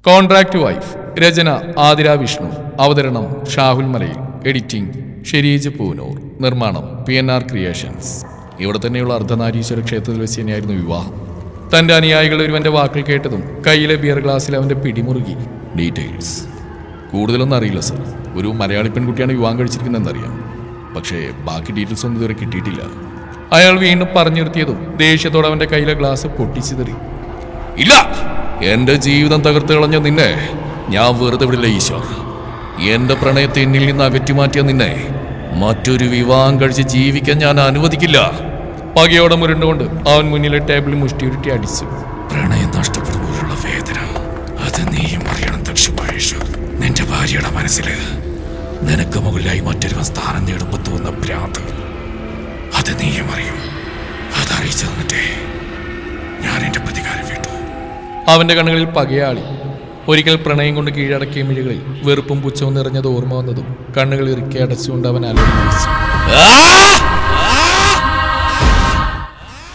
Contract wife. രചന ആതിര വിഷ്ണു. അവതരണം Shahul Malayil. Editing Shereej Poonoor. നിർമ്മാണം PNR ക്രിയേഷൻസ്. ഇവിടെ തന്നെയുള്ള അർദ്ധനാരീശ്വര ക്ഷേത്രത്തിൽ വെച്ച് തന്നെയായിരുന്നു വിവാഹം. തന്റെ അനുയായികൾ ഒരുവന്റെ വാക്കുകൾ കേട്ടതും കയ്യിലെ ബിയർ ഗ്ലാസ്സിൽ അവന്റെ പിടിമുറുകി. ഡീറ്റെയിൽസ് കൂടുതലൊന്നും അറിയില്ല സർ. ഒരു മലയാളി പെൺകുട്ടിയാണ് വിവാഹം കഴിച്ചിരിക്കുന്നതെന്നറിയാം. പക്ഷേ ബാക്കി ഡീറ്റെയിൽസ് ഒന്നും ഇതുവരെ കിട്ടിയിട്ടില്ല. അയാൾ വീണ്ടും പറഞ്ഞു നിർത്തിയതും ദേഷ്യത്തോടെ അവന്റെ കയ്യിലെ ഗ്ലാസ് പൊട്ടിച്ചിതറി. ഇല്ല, എന്റെ ജീവിതം തകർത്ത് കളഞ്ഞ നിന്നെ ഞാൻ വെറുതെ വിടില്ല ഈശ്വർ. എന്റെ പ്രണയത്തെ എന്നിൽ നിന്ന് അകറ്റിമാറ്റിയ നിന്നെ മറ്റൊരു വിവാഹം കഴിച്ച് ജീവിക്കാൻ ഞാൻ അനുവദിക്കില്ല. പകയോടെ മുരണ്ടുകൊണ്ട് അവൻ മുന്നിലെ ടേബിളിൽ മുഷ്ടിയുരുട്ടി അടിച്ചു. പ്രണയം നഷ്ടപ്പെടുമ്പോഴുള്ള വേദന അത് നീയും അറിയണം ദക്ഷമഹേശ്വർ. നിന്റെ ഭാര്യയുടെ മനസ്സില് നിനക്ക് മുകളിലായി മറ്റൊരു സ്ഥാനം നേടുമ്പോൾ തോന്നുന്ന ഭ്രാന്ത് അത് നീയും അറിയും. അതറിയിച്ചു തന്നിട്ടേ ഞാൻ എന്റെ പ്രതികാരം വിട്ടു. അവന്റെ കണ്ണുകളിൽ പകയാളി. ഒരിക്കൽ പ്രണയം കൊണ്ട് കീഴടക്കിയ മിഴികളിൽ വെറുപ്പും പുച്ഛവും നിറഞ്ഞത് ഓർമ്മ വന്നതും കണ്ണുകൾ ഇറുക്കി അടച്ചുകൊണ്ട് അവൻ ആലോചിച്ചു.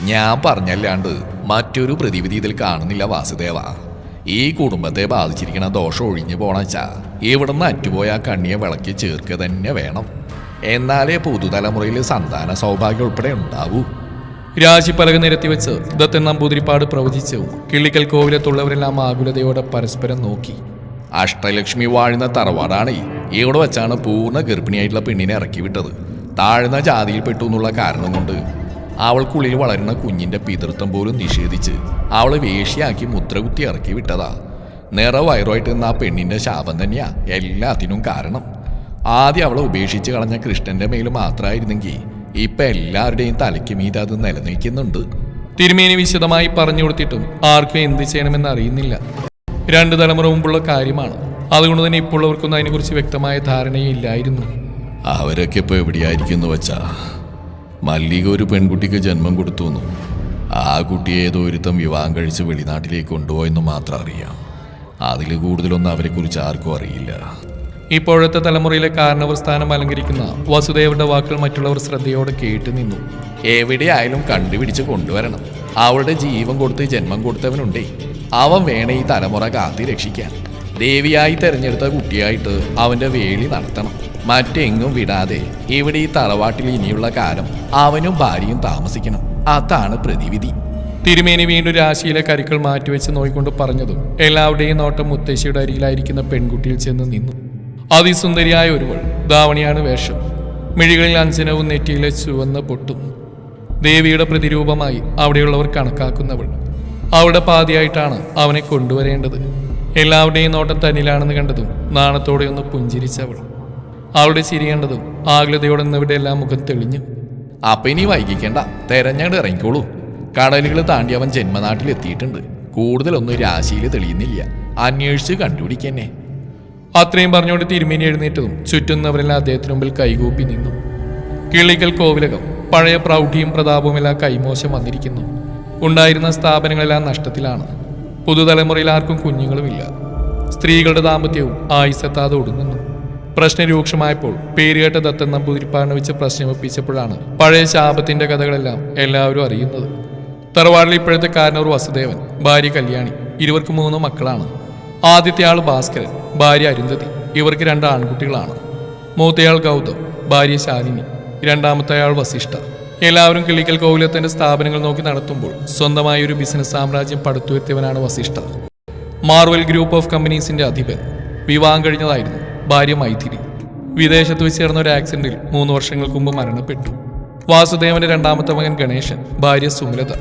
ഞാൻ പറഞ്ഞല്ലാണ്ട് മറ്റൊരു പ്രതിവിധി ഇതിൽ കാണുന്നില്ല വാസുദേവ. ഈ കുടുംബത്തെ ബാധിച്ചിരിക്കണ ദോഷം ഒഴിഞ്ഞു പോണച്ചാ ഇവിടുന്ന് അറ്റുപോയ ആ കണ്ണിയെ വിളക്കി ചേർക്കുക തന്നെ വേണം. എന്നാലേ പുതുതലമുറയിൽ സന്താന സൗഭാഗ്യം ഉൾപ്പെടെ ഉണ്ടാവൂ. രാശിപ്പലക നിരത്തി വെച്ച് ദത്തൻ നമ്പൂതിരിപ്പാട് പ്രവചിച്ചു. കിള്ളിക്കൽ കോവിലത്തുള്ളവരെല്ലാം ആകുലതയോടെ പരസ്പരം നോക്കി. അഷ്ടലക്ഷ്മി വാഴുന്ന തറവാടാണ്. ഇവിടെ വെച്ചാണ് പൂർണ്ണ ഗർഭിണിയായിട്ടുള്ള പെണ്ണിനെ ഇറക്കി വിട്ടത്. താഴ്ന്ന ജാതിയിൽ പെട്ടു എന്നുള്ള കാരണം കൊണ്ട് അവൾക്കുള്ളിൽ വളരുന്ന കുഞ്ഞിന്റെ പിതൃത്വം പോലും നിഷേധിച്ച് അവളെ വേശ്യയാക്കി മുദ്രകുത്തി ഇറക്കി വിട്ടതാ. നിറവയറുമായിട്ട് നിന്ന ആ പെണ്ണിന്റെ ശാപം തന്നെയാ എല്ലാത്തിനും കാരണം. ആദ്യം അവളെ ഉപേക്ഷിച്ച് കളഞ്ഞ കൃഷ്ണന്റെ മേൽ മാത്രമായിരുന്നെങ്കിൽ ഇപ്പൊ എല്ലാവരുടെയും തലയ്ക്ക് മീതെ അത് നിലനിൽക്കുന്നുണ്ട്. തിരുമേനി വിശദമായി പറഞ്ഞു കൊടുത്തിട്ടും ആർക്കും എന്ത് ചെയ്യണമെന്ന് അറിയുന്നില്ല. 2 തലമുറ മുമ്പുള്ള കാര്യമാണ്. അതുകൊണ്ട് തന്നെ ഇപ്പോൾ അവർക്കൊന്നും അതിനെക്കുറിച്ച് വ്യക്തമായ ധാരണയും ഇല്ലായിരുന്നു. അവരൊക്കെ ഇപ്പൊ എവിടെയായിരിക്കുന്നു വെച്ചാ മല്ലിക ഒരു പെൺകുട്ടിക്ക് ജന്മം കൊടുത്തുവെന്നും ആ കുട്ടിയെ ഏതോ ഒരുത്തം വിവാഹം കഴിച്ച് വെളിനാട്ടിലേക്ക് കൊണ്ടുപോയെന്നും മാത്രം അറിയാം. അതിൽ കൂടുതലൊന്നും അവരെക്കുറിച്ച് ആർക്കും അറിയില്ല. ഇപ്പോഴത്തെ തലമുറയിലെ കാരണവർ സ്ഥാനം അലങ്കരിക്കുന്ന വസുദേവരുടെ വാക്കുകൾ മറ്റുള്ളവർ ശ്രദ്ധയോടെ കേട്ടു നിന്നു. എവിടെയായാലും കണ്ടുപിടിച്ച് കൊണ്ടുവരണം. അവളുടെ ജീവൻ കൊടുത്ത് ജന്മം കൊടുത്തവനുണ്ടേ, അവൻ വേണേ ഈ തലമുറ കാത്തി രക്ഷിക്കാൻ. ദേവിയായി തെരഞ്ഞെടുത്ത കുട്ടിയായിട്ട് അവന്റെ വേളി നടത്തണം. മറ്റെങ്ങും വിടാതെ ഇവിടെ ഈ തറവാട്ടിൽ ഇനിയുള്ള കാലം അവനും ഭാര്യയും താമസിക്കണം. അതാണ് പ്രതിവിധി. തിരുമേനി വീണ്ടും രാശിയിലെ കരുക്കൾ മാറ്റിവെച്ച് നോയിക്കൊണ്ട് പറഞ്ഞതും എല്ലാവരുടെയും നോട്ടം മുത്തശ്ശിയുടെ അരികിലായിരിക്കുന്ന പെൺകുട്ടിയിൽ ചെന്ന് നിന്നു. അതിസുന്ദരിയായ ഒരുവൾ. ധാവണിയാണ് വേഷം. മിഴികളിൽ അഞ്ജനവും നെറ്റിയിലെ ചുവന്ന പൊട്ടും. ദേവിയുടെ പ്രതിരൂപമായി അവിടെയുള്ളവർ കണക്കാക്കുന്നവൾ. അവളുടെ പാതിയായിട്ടാണ് അവനെ കൊണ്ടുവരേണ്ടത്. എല്ലാവരുടെയും നോട്ടം തന്നിലാണെന്ന് കണ്ടതും നാണത്തോടെ ഒന്ന് പുഞ്ചിരിച്ചവൾ. അവളുടെ ചിരി കണ്ടതും ആകുലതയോടെ നിന്നവിടെ എല്ലാം മുഖം തെളിഞ്ഞു. അപ്പൊ ഇനി വൈകിക്കേണ്ട, തെരഞ്ഞെടുത്ത് ഇറങ്ങിക്കോളൂ. കടലുകൾ താണ്ടി അവൻ ജന്മനാട്ടിൽ എത്തിയിട്ടുണ്ട്. കൂടുതലൊന്നും രാശിയിൽ തെളിയുന്നില്ല. അന്വേഷിച്ച് കണ്ടുപിടിക്കന്നെ. അത്രയും പറഞ്ഞുകൊണ്ട് തിരുമേനി എഴുന്നേറ്റതും ചുറ്റുന്നവരെല്ലാം അദ്ദേഹത്തിന് മുമ്പിൽ കൈകൂപ്പി നിന്നു. കിള്ളിക്കൽ കോവിലകം പഴയ പ്രൗഢിയും പ്രതാപവുമെല്ലാം കൈമോശം വന്നിരിക്കുന്നു. ഉണ്ടായിരുന്ന സ്ഥാപനങ്ങളെല്ലാം നഷ്ടത്തിലാണ്. പുതുതലമുറയിൽ ആർക്കും കുഞ്ഞുങ്ങളുമില്ല. സ്ത്രീകളുടെ ദാമ്പത്യവും ആയുസ്സെത്താതെ ഒടുങ്ങുന്നു. പ്രശ്നം രൂക്ഷമായപ്പോൾ പേരുകേട്ട ദത്തൻ നമ്പൂതിരിപ്പാടിനെ വെച്ച് പ്രശ്നമൊപ്പിച്ചപ്പോഴാണ് പഴയ ശാപത്തിന്റെ കഥകളെല്ലാം എല്ലാവരും അറിയുന്നത്. തറവാടിൽ ഇപ്പോഴത്തെ കാരണവർ വസുദേവൻ, ഭാര്യ കല്യാണി. ഇവർക്ക് 3 മക്കളാണ്. ആദ്യത്തെ ആൾ ഭാസ്കരൻ, ഭാര്യ അരുന്ധതി. ഇവർക്ക് 2 ആൺകുട്ടികളാണ്. മൂത്തയാൾ ഗൗതം, ഭാര്യ ശാലിനി. രണ്ടാമത്തെ ആൾ വസിഷ്ഠ. എല്ലാവരും കിള്ളിക്കൽ കോവിലത്തിന്റെ സ്ഥാപനങ്ങൾ നോക്കി നടത്തുമ്പോൾ സ്വന്തമായ ഒരു ബിസിനസ് സാമ്രാജ്യം പടുത്തുയർത്തിയവനാണ് വസിഷ്ഠ. മാർവൽ ഗ്രൂപ്പ് ഓഫ് കമ്പനീസിന്റെ അധിപൻ. വിവാഹം കഴിഞ്ഞതായിരുന്നു. ഭാര്യ മൈഥിലി. വിദേശത്ത് വെച്ച് ചേർന്ന ഒരു ആക്സിഡന്റിൽ 3 വർഷങ്ങൾക്ക് മുമ്പ് മരണപ്പെട്ടു. വാസുദേവന്റെ 2ാമത്തെ മകൻ ഗണേശൻ, ഭാര്യ സുമലത.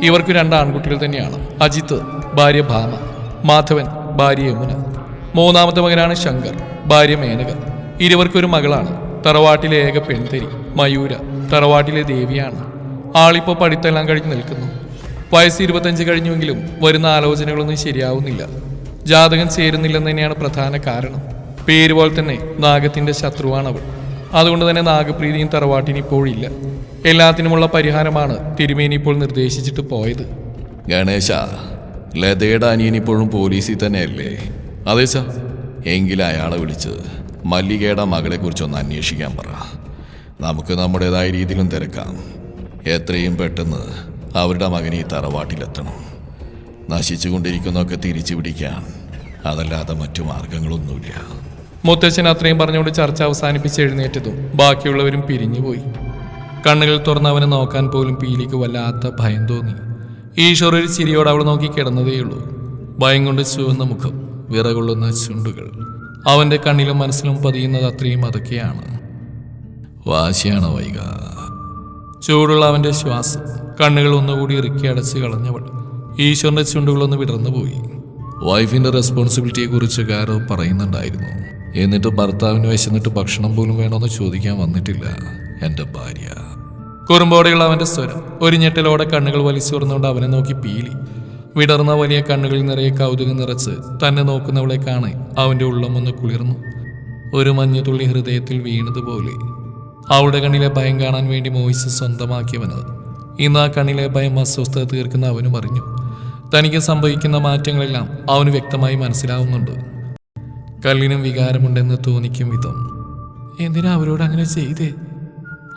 ഇവർക്ക് 2 ആൺകുട്ടികൾ തന്നെയാണ്. അജിത്ത്, ഭാര്യ ഭാമ. മാധവൻ, ഭാര്യ യമുന. 3ാമത്തെ മകനാണ് ശങ്കർ, ഭാര്യ മേനക. ഇരുവർക്കൊരു മകളാണ്. തറവാട്ടിലെ ഏക പെൺതരി മയൂര. തറവാട്ടിലെ ദേവിയാണ്. ആളിപ്പോ പഠിത്തെല്ലാം കഴിഞ്ഞ് നിൽക്കുന്നു. വയസ്സ് 25 കഴിഞ്ഞുവെങ്കിലും വരുന്ന ആലോചനകളൊന്നും ശരിയാവുന്നില്ല. ജാതകം ചേരുന്നില്ലെന്ന് തന്നെയാണ് പ്രധാന കാരണം. പേര് പോലെ തന്നെ നാഗത്തിന്റെ ശത്രുവാണവൾ. അതുകൊണ്ട് തന്നെ നാഗപ്രീതിയും തറവാട്ടിന് ഇപ്പോഴില്ല. എല്ലാത്തിനുമുള്ള പരിഹാരമാണ് തിരുമേനി ഇപ്പോൾ നിർദ്ദേശിച്ചിട്ട് പോയത്. ഗണേശ, ലതയുടെ അനിയൻ ഇപ്പോഴും പോലീസിൽ തന്നെയല്ലേ? അതെ സാർ. എങ്കിലും അയാളെ വിളിച്ച് മല്ലികയുടെ മകളെ കുറിച്ചൊന്ന് അന്വേഷിക്കാൻ പറ. നമുക്ക് നമ്മുടേതായ രീതിയിലും തിരക്കാം. എത്രയും പെട്ടെന്ന് അവരുടെ മകനെ ഈ തറവാട്ടിലെത്തണം. നശിച്ചുകൊണ്ടിരിക്കുന്നതൊക്കെ തിരിച്ചു പിടിക്കാൻ അതല്ലാതെ മറ്റു മാർഗങ്ങളൊന്നുമില്ല. മുത്തച്ഛൻ അത്രയും പറഞ്ഞുകൊണ്ട് ചർച്ച അവസാനിപ്പിച്ച് എഴുന്നേറ്റതും ബാക്കിയുള്ളവരും പിരിഞ്ഞുപോയി. കണ്ണുകൾ തുറന്ന് അവനെ നോക്കാൻ പോലും പീലിക്ക് വല്ലാത്ത ഭയം തോന്നി. ഈശ്വർ ഒരു ചിരിയോടെ അവൾ നോക്കി കിടന്നതേയുള്ളൂ. ഭയം കൊണ്ട് ചുവന്ന മുഖം, വിറകൊള്ളുന്ന ചുണ്ടുകൾ. അവന്റെ കണ്ണിലും മനസ്സിലും പതിയുന്നത് അത്രയും അതൊക്കെയാണ്. വാശിയാണോ വൈക? ചൂടുള്ള അവന്റെ ശ്വാസം. കണ്ണുകൾ ഒന്നുകൂടി ഇറുക്കി അടച്ച് കളഞ്ഞവൾ. ഈശ്വറിന്റെ ചുണ്ടുകളൊന്ന് വിടർന്നുപോയി. വൈഫിന്റെ റെസ്പോൺസിബിലിറ്റിയെ കുറിച്ച് കാരോ പറയുന്നുണ്ടായിരുന്നു. എന്നിട്ട് ഭർത്താവിന് വിശന്നിട്ട് ഭക്ഷണം പോലും വേണമെന്ന് ചോദിക്കാൻ വന്നിട്ടില്ല എൻ്റെ ഭാര്യ. കുറുമ്പോടെയുള്ള അവന്റെ സ്വരം. ഒരു ഞെട്ടലോടെ കണ്ണുകൾ വലിച്ചുറന്നുകൊണ്ട് അവനെ നോക്കി പീലി. വിടർന്ന വലിയ കണ്ണുകളിൽ നിറയെ കൗതുകം നിറച്ച് തന്നെ നോക്കുന്നവളെ കാണെ അവന്റെ ഉള്ളം ഒന്ന് കുളിർന്നു. ഒരു മഞ്ഞുതുള്ളി ഹൃദയത്തിൽ വീണതുപോലെ. അവളുടെ കണ്ണിലെ ഭയം കാണാൻ വേണ്ടി മോഹിച്ച് സ്വന്തമാക്കിയവന് ഇന്ന് ആ കണ്ണിലെ ഭയം അസ്വസ്ഥത തീർക്കുന്ന അവനും അറിഞ്ഞു. തനിക്ക് സംഭവിക്കുന്ന മാറ്റങ്ങളെല്ലാം അവന് വ്യക്തമായി മനസ്സിലാവുന്നുണ്ട്. കല്ലിനും വികാരമുണ്ടെന്ന് തോന്നിക്കും വിധം. എന്തിനാ അവരോട് അങ്ങനെ ചെയ്തേ?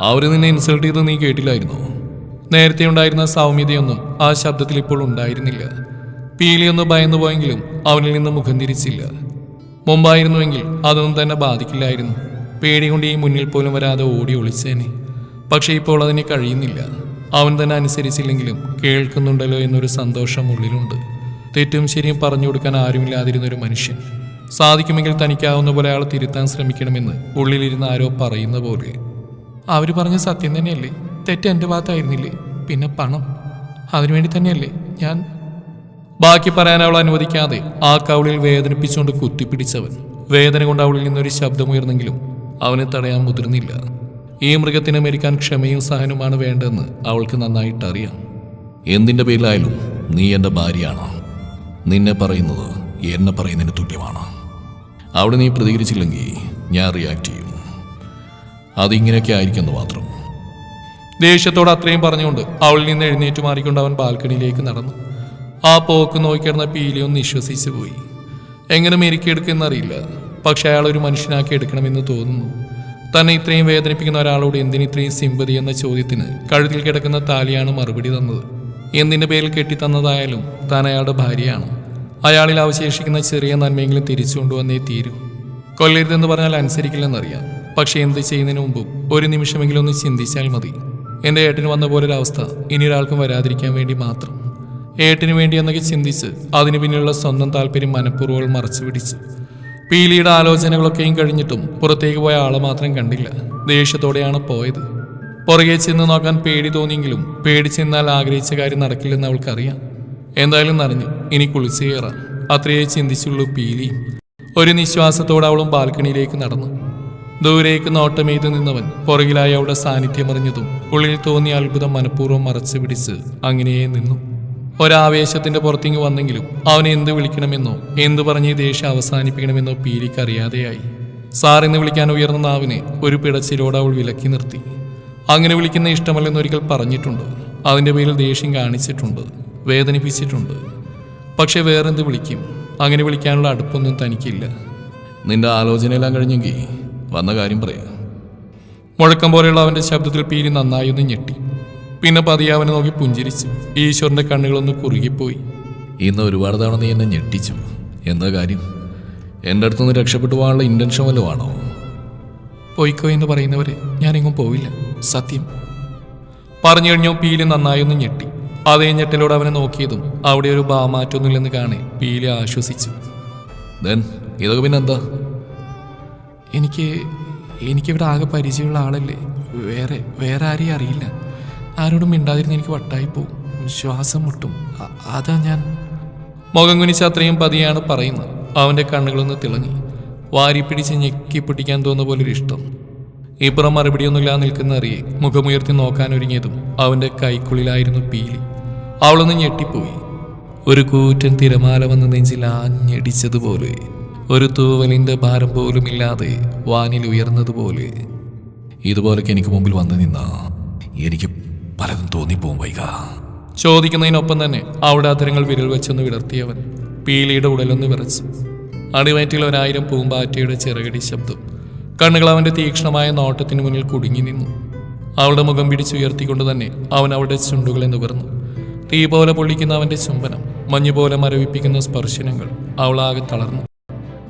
അവര് നിന്നെ ഇൻസൾട്ട് ചെയ്ത് നീ കേട്ടില്ലായിരുന്നോ? നേരത്തെ ഉണ്ടായിരുന്ന സൗമ്യതയൊന്നും ആ ശബ്ദത്തിൽ ഇപ്പോൾ ഉണ്ടായിരുന്നില്ല. പീലിയൊന്ന് ഭയന്നു പോയെങ്കിലും അവനിൽ നിന്ന് മുഖം തിരിച്ചില്ല. മുമ്പായിരുന്നുവെങ്കിൽ അതൊന്നും തന്നെ ബാധിക്കില്ലായിരുന്നു. പേടി കൊണ്ട് ഈ മുന്നിൽ പോലും വരാതെ ഓടി ഒളിച്ചേനെ. പക്ഷെ ഇപ്പോൾ അതിന് കഴിയുന്നില്ല. അവൻ തന്നെ അനുസരിച്ചില്ലെങ്കിലും കേൾക്കുന്നുണ്ടല്ലോ എന്നൊരു സന്തോഷം ഉള്ളിലുണ്ട്. തെറ്റും ശരിയും പറഞ്ഞു കൊടുക്കാൻ ആരുമില്ലാതിരുന്നൊരു മനുഷ്യൻ. സാധിക്കുമെങ്കിൽ തനിക്കാവുന്ന പോലെ അയാളെ തിരുത്താൻ ശ്രമിക്കണമെന്ന് ഉള്ളിലിരുന്ന് ആരോ പറയുന്ന പോലെ. അവർ പറഞ്ഞ സത്യം തന്നെയല്ലേ? തെറ്റ് എൻ്റെ ഭാഗത്തായിരുന്നില്ലേ? പിന്നെ പണം, അതിനുവേണ്ടി തന്നെയല്ലേ ഞാൻ... ബാക്കി പറയാൻ അവൾ അനുവദിക്കാതെ ആ കവിളിൽ വേദനിപ്പിച്ചുകൊണ്ട് കുത്തിപ്പിടിച്ചവൻ. വേദന കൊണ്ട് അവളിൽ നിന്നൊരു ശബ്ദമുയർന്നെങ്കിലും അവനെ തടയാൻ മുതിർന്നില്ല. ഈ മൃഗത്തിനെ മരിക്കാൻ ക്ഷമയും സഹനവുമാണ് വേണ്ടതെന്ന് അവൾക്ക് നന്നായിട്ടറിയാം. എന്തിൻ്റെ പേരിലായാലും നീ എൻ്റെ ഭാര്യയാണ്. നിന്നെ പറയുന്നത് എന്നെ പറയുന്നതിന് തുല്യമാണ്. അവിടെ നീ പ്രതികരിച്ചില്ലെങ്കിൽ ഞാൻ റിയാക്ട് ചെയ്യും. അതിങ്ങനെയൊക്കെ ആയിരിക്കുന്നു മാത്രം. ദേഷ്യത്തോട് അത്രയും പറഞ്ഞുകൊണ്ട് അവളിൽ നിന്ന് എഴുന്നേറ്റ് മാറിക്കൊണ്ട് അവൻ ബാൽക്കണിയിലേക്ക് നടന്നു. ആ പോക്ക് നോക്കിക്കിടന്ന പീലിയൊന്ന് വിശ്വസിച്ചു പോയി. എങ്ങനെ മെരുക്കിയെടുക്കുമെന്നറിയില്ല. പക്ഷെ അയാൾ ഒരു മനുഷ്യനാക്കി എടുക്കണമെന്ന് തോന്നുന്നു. തന്നെ ഇത്രയും വേദനിപ്പിക്കുന്ന ഒരാളോട് എന്തിനിത്രയും സിമ്പതി എന്ന ചോദ്യത്തിന് കഴുത്തിൽ കിടക്കുന്ന താലിയാണ് മറുപടി തന്നത്. എന്തിൻ്റെ പേരിൽ കെട്ടിത്തന്നതായാലും താൻ അയാളുടെ ഭാര്യയാണ്. അയാളിൽ അവശേഷിക്കുന്ന ചെറിയ നന്മയെങ്കിലും തിരിച്ചു കൊണ്ടുവന്നേ തീരൂ. കൊല്ലരുതെന്ന് പറഞ്ഞാൽ അനുസരിക്കില്ലെന്നറിയാം. പക്ഷെ എന്ത് ചെയ്യുന്നതിന് മുമ്പും ഒരു നിമിഷമെങ്കിലും ഒന്ന് ചിന്തിച്ചാൽ മതി. എൻ്റെ ഏട്ടന് വന്ന പോലൊരവസ്ഥ ഇനി ഒരാൾക്കും വരാതിരിക്കാൻ വേണ്ടി മാത്രം. ഏട്ടന് വേണ്ടി എന്നൊക്കെ ചിന്തിച്ച് അതിനു പിന്നിലുള്ള സ്വന്തം താല്പര്യം മനഃപൂർവ്വം മറച്ചു പിടിച്ചു. പീലിയുടെ ആലോചനകളൊക്കെയും കഴിഞ്ഞിട്ടും പുറത്തേക്ക് പോയ ആളെ മാത്രം കണ്ടില്ല. ദേഷ്യത്തോടെയാണ് പോയത്. പുറകെ ചെന്ന് നോക്കാൻ പേടി തോന്നിയെങ്കിലും പേടിച്ചെന്നാൽ ആഗ്രഹിച്ച കാര്യം നടക്കില്ലെന്ന് അവൾക്കറിയാം. എന്തായാലും നനഞ്ഞു, ഇനി കുളിച്ചു കയറാം. അത്രയേ ചിന്തിച്ചുള്ളൂ പീലി. ഒരു നിശ്വാസത്തോടെ അവളും ബാൽക്കണിയിലേക്ക് നടന്നു. ദൂരേക്ക് നോട്ടമെയ്ത് നിന്നവൻ പുറകിലായി അവളുടെ സാന്നിധ്യം അറിഞ്ഞതും ഉള്ളിൽ തോന്നിയ അത്ഭുതം മനഃപൂർവ്വം മറച്ചു പിടിച്ച് അങ്ങനെയേ നിന്നു. ഒരാവേശത്തിന്റെ പുറത്തിങ്ങ് വന്നെങ്കിലും അവനെ എന്ത് വിളിക്കണമെന്നോ എന്തു പറഞ്ഞ് ഈ ദേഷ്യം അവസാനിപ്പിക്കണമെന്നോ പീലിക്ക് അറിയാതെയായി. സാറെന്ന് വിളിക്കാൻ ഉയർന്ന നാവിനെ ഒരു പിടച്ചിലോടെ അവൾ വിലക്കി നിർത്തി. അങ്ങനെ വിളിക്കുന്ന ഇഷ്ടമല്ലെന്നൊരിക്കൽ പറഞ്ഞിട്ടുണ്ട്. അതിൻ്റെ പേരിൽ ദേഷ്യം കാണിച്ചിട്ടുണ്ട്, വേദനിപ്പിച്ചിട്ടുണ്ട്. പക്ഷെ വേറെന്ത് വിളിക്കും? അങ്ങനെ വിളിക്കാനുള്ള അടുപ്പൊന്നും തനിക്കില്ല. നിന്റെ ആലോചനയെല്ലാം കഴിഞ്ഞെങ്കിൽ വന്ന കാര്യം പറയാം. മുഴക്കം പോലെയുള്ള അവൻ്റെ ശബ്ദത്തിൽ പീലി നന്നായി ഒന്ന് ഞെട്ടി. പിന്നെ പതിയെ അവനെ നോക്കി പുഞ്ചിരിച്ചു. ഈശ്വറിന്റെ കണ്ണുകളൊന്ന് കുറുകിപ്പോയി. ഇന്ന് ഒരുപാട് തവണ നീ എന്നെ ഞെട്ടിച്ചു. എന്താ കാര്യം? എൻ്റെ അടുത്തുനിന്ന് രക്ഷപ്പെട്ടു പോകാനുള്ള ഇൻറ്റൻഷൻ വല്ലതും ആണോ? പോയിക്കോ എന്ന് പറയുന്നവരെ ഞാനെങ്ങും പോവില്ല, സത്യം. പറഞ്ഞു കഴിഞ്ഞോ പീലി നന്നായി ഒന്ന് ഞെട്ടി. അതേ ഞെട്ടലോടെ അവനെ നോക്കിയതും അവിടെ ഒരു ഭാവമാറ്റൊന്നുമില്ലെന്ന് കാണേ പീലി ആശ്വസിച്ചു. ഇതൊക്കെ പിന്നെന്താ? എനിക്കിവിടെ ആകെ പരിചയമുള്ള ആളല്ലേ. വേറെ ആരെയും അറിയില്ല. ആരോടും മിണ്ടാതിരുന്ന് എനിക്ക് വട്ടായിപ്പോവും, ശ്വാസം മുട്ടും. അതാ ഞാൻ... മുഖം കുനിച്ച് അത്രയും പതിയാണ് പറയുന്നത്. അവൻ്റെ കണ്ണുകളൊന്ന് തിളങ്ങി. വാരിപ്പിടിച്ച് ഞെക്കി പൊട്ടിക്കാൻ തോന്നുന്ന പോലൊരു ഇഷ്ടം. ഇപ്പുറം മറുപടിയൊന്നുമില്ലാ നിൽക്കുന്ന അറിയെ മുഖമുയർത്തി നോക്കാൻ ഒരുങ്ങിയതും അവൻ്റെ കൈക്കുള്ളിലായിരുന്നു പീലി. അവളൊന്ന് ഞെട്ടിപ്പോയി. ഒരു കൂറ്റൻ തിരമാല വന്ന് നെഞ്ചിൽ ആഞ്ഞടിച്ചതുപോലെ, ഒരു തൂവലിൻ്റെ ഭാരം പോലും ഇല്ലാതെ വാനിൽ ഉയർന്നതുപോലെ. ഇതുപോലൊക്കെ എനിക്ക് മുമ്പിൽ വന്നു നിന്നാ എനിക്ക് പലതും തോന്നിപ്പോവും വൈക. ചോദിക്കുന്നതിനൊപ്പം തന്നെ അവിടെ അധരങ്ങൾ വിരൽ വെച്ചൊന്ന് വിടർത്തിയവൻ. പീലിയുടെ ഉടലൊന്ന് വിറച്ചു. അടിവയറ്റിൽ 1000 പൂമ്പാറ്റയുടെ ചിറകടി ശബ്ദം. കണ്ണുകൾ അവൻ്റെ തീക്ഷ്ണമായ നോട്ടത്തിന് മുന്നിൽ കുടുങ്ങി നിന്നു. അവളുടെ മുഖം പിടിച്ചുയർത്തിക്കൊണ്ട് തന്നെ അവൻ അവളുടെ ചുണ്ടുകളെ നുകർന്നു. തീ പോലെ പൊള്ളിക്കുന്ന അവൻ്റെ ചുംബനം. മഞ്ഞുപോലെ മരവിപ്പിക്കുന്ന സ്പർശനങ്ങൾ. അവളാകെ തളർന്നു.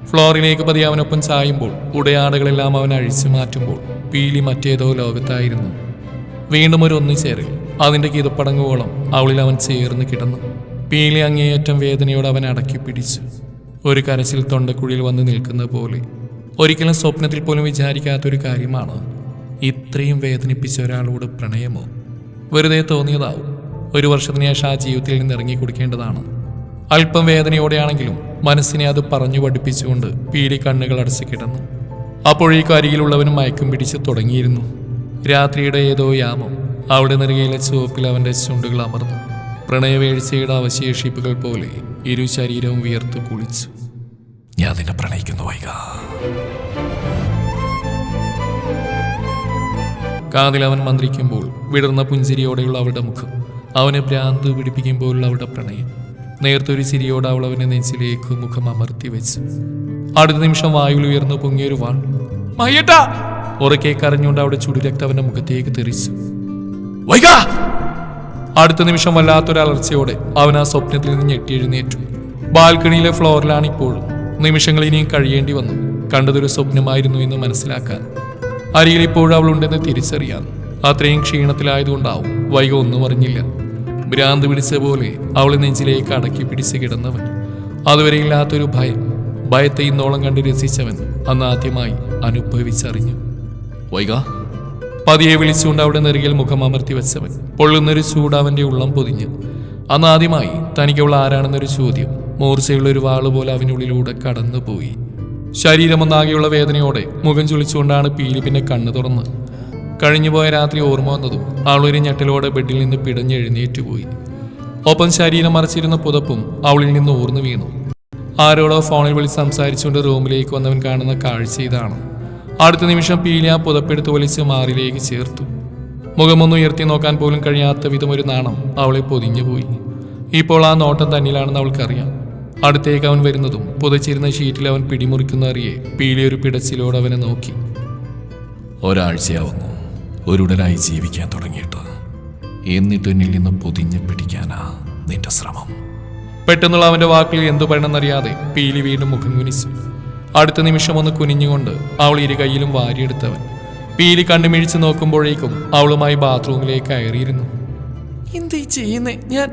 ഫ്ലോറിലേക്ക് പതി അവനൊപ്പം ചായുമ്പോൾ ഉടയാടകളെല്ലാം അവൻ അഴിച്ചു മാറ്റുമ്പോൾ പീലി മറ്റേതോ ലോകത്തായിരുന്നു. വീണ്ടും ഒരു ഒന്നുചേരൽ. അതിൻ്റെ കിതപ്പടങ്ങുവോളം അവളിൽ അവൻ ചേർന്ന് കിടന്നു. പീലി അങ്ങേയറ്റം വേദനയോട് അവൻ അടക്കി പിടിച്ചു. ഒരു കരച്ചിൽ തൊണ്ടക്കുഴിയിൽ വന്ന് നിൽക്കുന്ന പോലെ. ഒരിക്കലും സ്വപ്നത്തിൽ പോലും വിചാരിക്കാത്തൊരു കാര്യമാണ് ഇത്രയും വേദനിപ്പിച്ച ഒരാളോട് പ്രണയമോ. വെറുതെ തോന്നിയതാവും. ഒരു വർഷത്തിന് ശേഷം ആ ജീവിതത്തിൽ നിന്ന് ഇറങ്ങി കൊടുക്കേണ്ടതാണ്. അല്പം വേദനയോടെയാണെങ്കിലും മനസ്സിനെ അത് പറഞ്ഞു പഠിപ്പിച്ചുകൊണ്ട് പീലി കണ്ണുകൾ അടച്ച് കിടന്നു. അപ്പോഴേക്കും അരികിലുള്ളവനും മയക്കം പിടിച്ച് തുടങ്ങിയിരുന്നു. രാത്രിയുടെ ഏതോ യാമം അവിടെ നെറുകയിലെ ചുവപ്പിൽ അവൻ്റെ ചുണ്ടുകൾ അമർന്നു. പ്രണയവേഴ്ചയുടെ അവശേഷിപ്പുകൾ പോലെ ഇരു ശരീരവും വിയർത്ത് കുളിച്ചു. ഞാൻ നിന്നെ പ്രണയിക്കുന്നു വൈക. കാതിൽ അവൻ മന്ത്രിക്കുമ്പോൾ വിടർന്ന പുഞ്ചിരിയോടെയുള്ള അവളുടെ മുഖം, അവനെ ഭ്രാന്ത് പിടിപ്പിക്കുമ്പോഴുള്ള അവളുടെ പ്രണയം. നേർത്തൊരു ചിരിയോടെ അവൾ അവനെ നെഞ്ചിലേക്ക് മുഖം അമർത്തി വെച്ചു. അടുത്ത നിമിഷം വായുവിൽ ഉയർന്നു പൊങ്ങിയൊരു വാൾ. മയ്യട്ടാ! ഉറക്കെ കരഞ്ഞുകൊണ്ട് അവിടെ ചുടുരക്തം അവന്റെ മുഖത്തേക്ക് തെറിച്ചു. വൈക! അടുത്ത നിമിഷം വല്ലാത്തൊരു അലർച്ചയോടെ അവൻ ആ സ്വപ്നത്തിൽ നിന്ന് ഞെട്ടി എഴുന്നേറ്റു. ബാൽക്കണിയിലെ ഫ്ലോറിലാണ് ഇപ്പോഴും. നിമിഷങ്ങൾ ഇനിയും കഴിയേണ്ടി വന്നു കണ്ടതൊരു സ്വപ്നമായിരുന്നു എന്ന് മനസ്സിലാക്കാൻ. അരികിൽ ഇപ്പോഴും അവളുണ്ടെന്ന് തിരിച്ചറിയാൻ. അത്രയും ക്ഷീണത്തിലായതുകൊണ്ടാവും വൈക ഒന്നും അറിഞ്ഞില്ല. ഭ്രാന്ത് പിടിച്ച പോലെ അവളെ നെഞ്ചിലേക്ക് അടക്കി പിടിച്ച് കിടന്നവൻ. അതുവരെ ഇല്ലാത്തൊരു ഭയം. ഭയത്തെ ഇന്നോളം കണ്ട് രസിച്ചവൻ അന്ന് ആദ്യമായി അനുഭവിച്ചറിഞ്ഞു. വൈക! പതിയെ വിളിച്ചുകൊണ്ട് അവിടെ നെറുകിൽ മുഖം അമർത്തി വെച്ചവൻ. പൊള്ളുന്നൊരു ചൂട് അവന്റെ ഉള്ളം പൊതിഞ്ഞു. അന്ന് ആദ്യമായി തനിക്കവൾ ആരാണെന്നൊരു ചോദ്യം മൂർച്ചയുള്ള ഒരു വാള് പോലെ അവനുള്ളിലൂടെ കടന്നുപോയി. ശരീരമൊന്നാകെയുള്ള വേദനയോടെ മുഖം ചുളിച്ചുകൊണ്ടാണ് പീലി പിന്നെ കണ്ണു തുറന്ന്. കഴിഞ്ഞുപോയ രാത്രി ഓർമ്മ വന്നതും അവളൊരു ഞെട്ടലോടെ ബെഡിൽ നിന്ന് പിടഞ്ഞെഴുന്നേറ്റുപോയി. ഒപ്പം ശരീരം മറച്ചിരുന്ന പുതപ്പും അവളിൽ നിന്ന് ഊർന്നു വീണു. ആരോടോ ഫോണിൽ വിളിച്ച് സംസാരിച്ചുകൊണ്ട് റൂമിലേക്ക് വന്നവൻ കാണുന്ന കാഴ്ച ഇതാണ്. അടുത്ത നിമിഷം പീലി ആ പുതപ്പെടുത്ത് വലിച്ച് മാറിലേക്ക് ചേർത്തു. മുഖമൊന്ന് ഉയർത്തി നോക്കാൻ പോലും കഴിയാത്ത വിധം ഒരു നാണം അവളെ പൊതിഞ്ഞുപോയി. ഇപ്പോൾ ആ നോട്ടം തന്നിലാണെന്ന് അവൾക്കറിയാം. അടുത്തേക്ക് അവൻ വരുന്നതും പുതച്ചിരുന്ന ഷീറ്റിൽ അവൻ പിടിമുറിക്കുന്നറിയെ പീലി ഒരു പിടച്ചിലോട് അവനെ നോക്കി. ഒരാഴ്ചയാവുന്നു ഒരുടനായി ജീവിക്കാൻ തുടങ്ങിയിട്ട്. എന്നിട്ട് എന്നിൽ നിന്ന് പൊതിഞ്ഞ് പിടിക്കാനാ നിന്റെ ശ്രമം. പെട്ടെന്നുള്ള അവന്റെ വാക്കിൽ എന്തു പറയണമെന്നറിയാതെ പീലി വീണ്ടും മുഖം കുനിച്ചു. അടുത്ത നിമിഷം ഒന്ന് കുനിഞ്ഞുകൊണ്ട് അവൾ ഇരു കൈയിലും വാരിയെടുത്തവൻ. പീലി കണ്ണുമിഴിച്ച് നോക്കുമ്പോഴേക്കും അവളുമായി ബാത്റൂമിലേക്ക് കയറിയിരുന്നു. എന്തീ ചെയ്യുന്നേ? ഞാൻ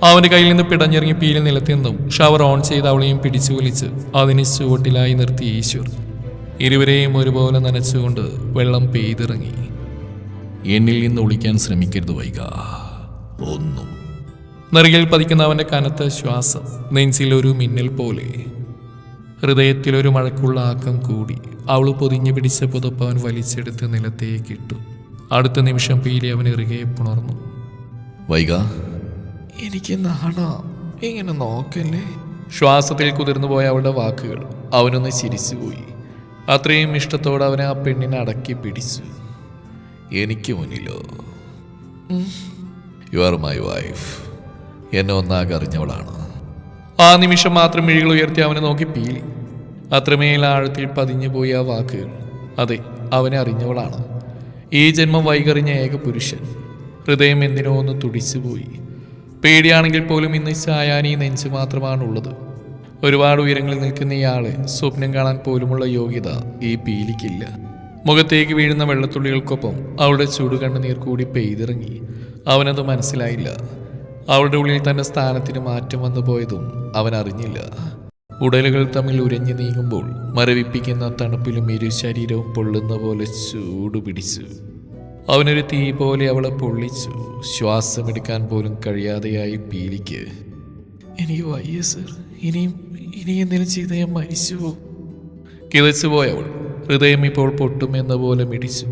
അവന്റെ കയ്യിൽ നിന്ന് പിടഞ്ഞിറങ്ങി പീലി നിലത്തിന്നും ഷവർ ഓൺ ചെയ്ത് അവളെയും പിടിച്ചു വലിച്ച് അതിന് ചുവട്ടിലായി നിർത്തി ഈശ്വർ. ഇരുവരെയും ഒരുപോലെ നനച്ചുകൊണ്ട് വെള്ളം പെയ്തിറങ്ങി. എന്നിൽ നിന്ന് ഒളിക്കാൻ ശ്രമിക്കരുത് വൈക. ഒന്നും. നെറുകിൽ പതിക്കുന്ന അവന്റെ കനത്ത ശ്വാസം നെഞ്ചിലൊരു മിന്നൽ പോലെ. ഹൃദയത്തിലൊരു മഴക്കുള്ള ആക്കം കൂടി. അവൾ പൊതിഞ്ഞു പിടിച്ച പുതപ്പ് അവൻ വലിച്ചെടുത്ത് നിലത്തേക്കിട്ടു. അടുത്ത നിമിഷം പീലി അവൻ ഇറുകെ പുണർന്നു. വൈക! എനിക്ക് നാണോ, ഇങ്ങനെ നോക്കല്ലേ. ശ്വാസത്തിൽ കുതിർന്നു പോയ അവളുടെ വാക്കുകൾ അവനൊന്ന് ചിരിച്ചുപോയി. അത്രയും ഇഷ്ടത്തോടെ അവനെ ആ പെണ്ണിനെ അടക്കി പിടിച്ചു. എനിക്ക് മുന്നിലോ? You are my wife. എന്നെ ഒന്നാകെ അറിഞ്ഞവളാണ്. ആ നിമിഷം മാത്രം മിഴികൾ ഉയർത്തി അവനെ നോക്കി പീലി. അത്രമേൽ ആഴത്തിൽ പതിഞ്ഞു പോയി ആ വാക്കുകൾ. അതെ, അവനെ അറിഞ്ഞവളാണ്. ഈ ജന്മം വൈകറിഞ്ഞ ഏക പുരുഷൻ. ഹൃദയം എന്തിനോ ഒന്ന് തുടിച്ചുപോയി. പേടിയാണെങ്കിൽ പോലും ഇന്ന് ചായാനീ നെഞ്ച് മാത്രമാണുള്ളത്. ഒരുപാട് ഉയരങ്ങളിൽ നിൽക്കുന്ന ഇയാളെ സ്വപ്നം കാണാൻ പോലുമുള്ള യോഗ്യത ഈ പീലിക്കില്ല. മുഖത്തേക്ക് വീഴുന്ന വെള്ളത്തുള്ളികൾക്കൊപ്പം അവളുടെ ചുടുകണ്ണുനീർ കൂടി പെയ്തിറങ്ങി. അവനത് മനസ്സിലായില്ല. അവളുടെ ഉള്ളിൽ തന്റെ സ്ഥാനത്തിന് മാറ്റം വന്നു പോയതും അവൻ അറിഞ്ഞില്ല. ഉടലുകൾ തമ്മിൽ ഉരഞ്ഞു നീങ്ങുമ്പോൾ മരവിപ്പിക്കുന്ന തണുപ്പിലും ഇരു ശരീരവും പൊള്ളുന്ന പോലെ ചൂട് പിടിച്ചു. അവനൊരു തീ പോലെ അവളെ പൊള്ളിച്ചു. ശ്വാസമെടുക്കാൻ പോലും കഴിയാതെയായി പീലിക്ക്. എനിക്ക് വയ്യ സർ, ഇനി എന്തെങ്കിലും ചെയ്ത ഞാൻ മരിച്ചു പോകും. കിതച്ചു പോയവൾ ഹൃദയം ഇപ്പോൾ പൊട്ടുമെന്ന പോലെ മിടിച്ചു.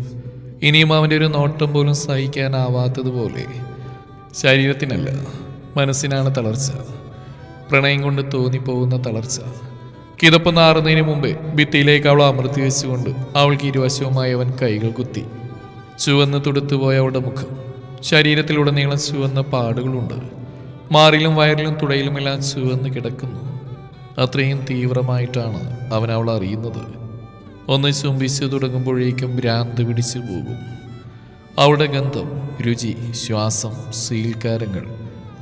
ഇനിയും അവൻ്റെ ഒരു നോട്ടം പോലും സഹിക്കാനാവാത്തതുപോലെ. ശരീരത്തിനല്ല, മനസ്സിനാണ് തളർച്ച. പ്രണയം കൊണ്ട് തോന്നിപ്പോകുന്ന തളർച്ച. കിതപ്പ് നാറുന്നതിന് മുമ്പേ ഭിത്തിയിലേക്ക് അവൾ അമർത്തി വെച്ചുകൊണ്ട് അവൾക്ക് ഇരുവശവുമായി അവൻ കൈകൾ കുത്തി. ചുവന്ന് തുടുത്തുപോയ അവളുടെ മുഖം. ശരീരത്തിലുടനീളം ചുവന്ന പാടുകളുണ്ട്. മാറിലും വയറിലും തുടയിലുമെല്ലാം ചുവന്ന് കിടക്കുന്നു. അത്രയും തീവ്രമായിട്ടാണ് അവൻ അവൾ അറിയുന്നത്. ഒന്ന് ചുംബിച്ചു തുടങ്ങുമ്പോഴേക്കും ഭ്രാന്ത് പിടിച്ചു പോകും. അവളുടെ ഗന്ധം, രുചി, ശ്വാസം, സീൽക്കാരങ്ങൾ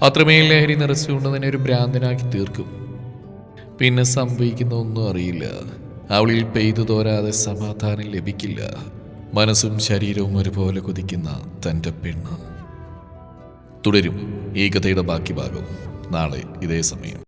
അത്രമേൽ ലഹരി നിറച്ചുകൊണ്ട് തന്നെ ഒരു ഭ്രാന്തനാക്കി തീർക്കും. പിന്നെ സംഭവിക്കുന്ന ഒന്നും അറിയില്ല. അവളിൽ പെയ്തു തോരാതെ സമാധാനം ലഭിക്കില്ല. മനസ്സും ശരീരവും ഒരുപോലെ കൊതിക്കുന്ന തൻ്റെ പെണ്ണ്. തുടരും ഈ കഥയുടെ ബാക്കി ഭാഗം നാളെ ഇതേ സമയം.